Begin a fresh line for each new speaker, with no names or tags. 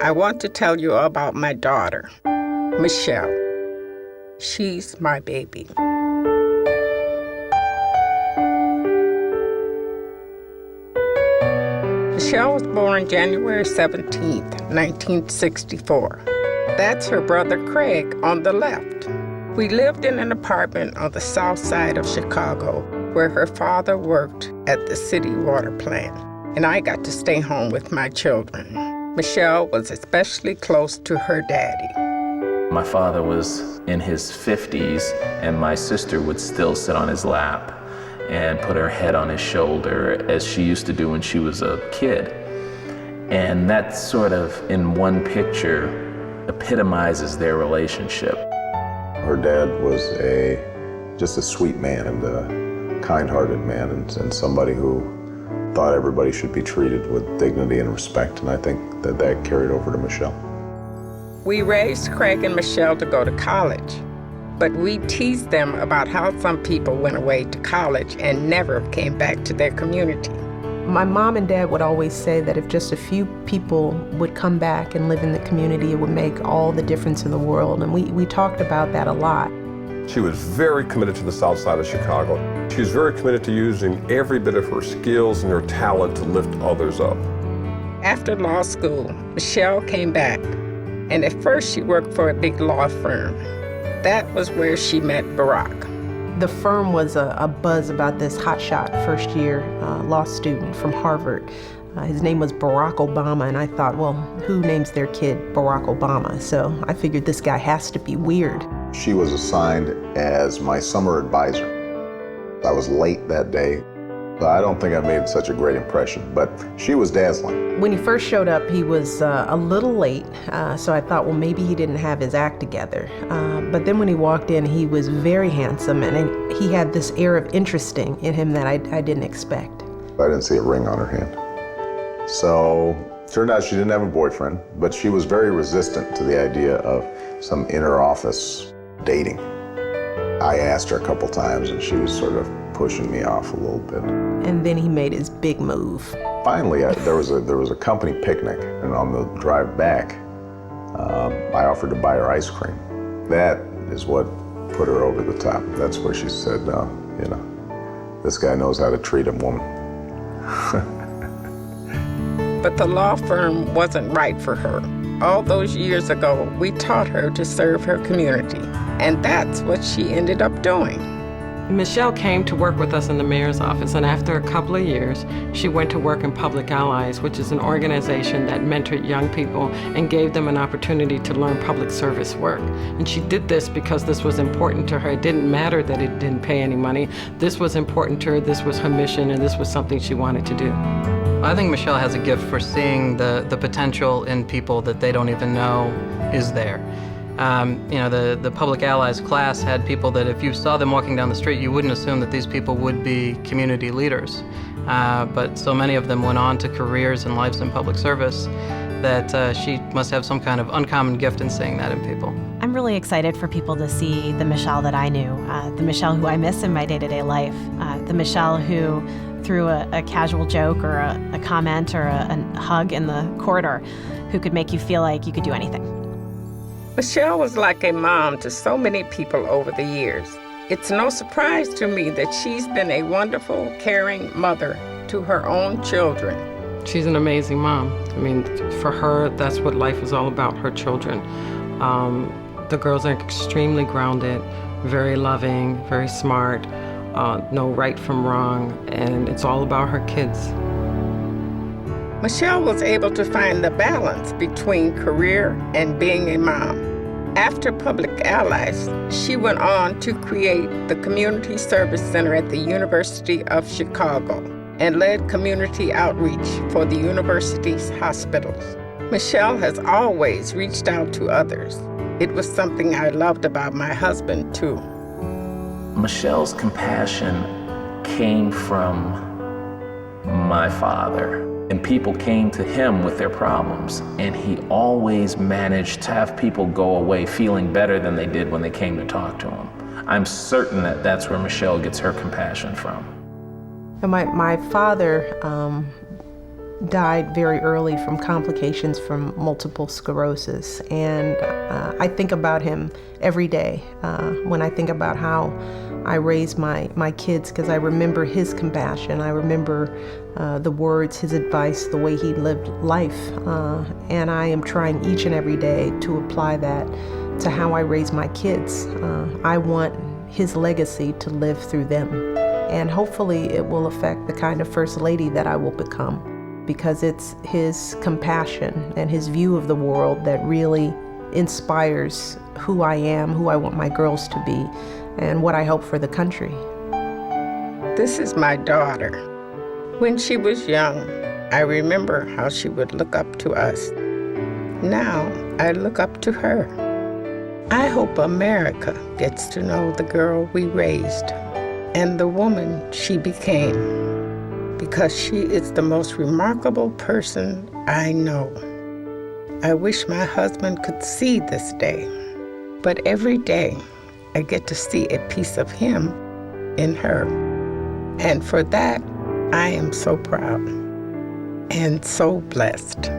I want to tell you about my daughter, Michelle. She's my baby. Michelle was born January 17th, 1964. That's her brother Craig on the left. We lived in an apartment on the south side of Chicago where her father worked at the city water plant, and I got to stay home with my children. Michelle was especially close to her daddy.
My father was in his 50s, and my sister would still sit on his lap and put her head on his shoulder, as she used to do when she was a kid. And that sort of, in one picture, epitomizes their relationship.
Her dad was just a sweet man and a kind-hearted man, and somebody who thought everybody should be treated with dignity and respect, and I think that carried over to Michelle.
We raised Craig and Michelle to go to college, but we teased them about how some people went away to college and never came back to their community.
My mom and dad would always say that if just a few people would come back and live in the community, it would make all the difference in the world, and we talked about that a lot.
She was very committed to the south side of Chicago. She was very committed to using every bit of her skills and her talent to lift others up.
After law school, Michelle came back, and at first she worked for a big law firm. That was where she met Barack.
The firm was a buzz about this hotshot first-year law student from Harvard. His name was Barack Obama, and I thought, well, who names their kid Barack Obama? So I figured this guy has to be weird.
She was assigned as my summer advisor. I was late that day, so I don't think I made such a great impression, but she was dazzling.
When he first showed up, he was a little late, so I thought, well, maybe he didn't have his act together. But then when he walked in, he was very handsome, and he had this air of interesting in him that I didn't expect.
I didn't see a ring on her hand. So turned out she didn't have a boyfriend, but she was very resistant to the idea of some inter-office dating. I asked her a couple times, and she was sort of pushing me off a little bit.
And then he made his big move.
Finally, there was a company picnic, and on the drive back, I offered to buy her ice cream. That is what put her over the top. That's where she said, this guy knows how to treat a woman.
But the law firm wasn't right for her. All those years ago, we taught her to serve her community, and that's what she ended up doing.
Michelle came to work with us in the mayor's office, and after a couple of years, she went to work in Public Allies, which is an organization that mentored young people and gave them an opportunity to learn public service work. And she did this because this was important to her. It didn't matter that it didn't pay any money. This was important to her, this was her mission, and this was something she wanted to do.
I think Michelle has a gift for seeing the potential in people that they don't even know is there. The Public Allies class had people that if you saw them walking down the street, you wouldn't assume that these people would be community leaders. But so many of them went on to careers and lives in public service that she must have some kind of uncommon gift in seeing that in people.
I'm really excited for people to see the Michelle that I knew, the Michelle who I miss in my day-to-day life, the Michelle who, through a casual joke or a comment or a hug in the corridor, who could make you feel like you could do anything.
Michelle was like a mom to so many people over the years. It's no surprise to me that she's been a wonderful, caring mother to her own children.
She's an amazing mom. I mean, for her, that's what life is all about, her children. The girls are extremely grounded, very loving, very smart, know right from wrong, and it's all about her kids.
Michelle was able to find the balance between career and being a mom. After Public Allies, she went on to create the Community Service Center at the University of Chicago and led community outreach for the university's hospitals. Michelle has always reached out to others. It was something I loved about my husband, too.
Michelle's compassion came from my father. And people came to him with their problems, and he always managed to have people go away feeling better than they did when they came to talk to him. I'm certain that that's where Michelle gets her compassion from.
My father died very early from complications from multiple sclerosis. And I think about him every day when I think about how I raised my kids, because I remember his compassion. I remember the words, his advice, the way he lived life. And I am trying each and every day to apply that to how I raise my kids. I want his legacy to live through them. And hopefully it will affect the kind of first lady that I will become, because it's his compassion and his view of the world that really inspires who I am, who I want my girls to be, and what I hope for the country.
This is my daughter. When she was young, I remember how she would look up to us. Now I look up to her. I hope America gets to know the girl we raised and the woman she became, because she is the most remarkable person I know. I wish my husband could see this day, but every day I get to see a piece of him in her. And for that, I am so proud and so blessed.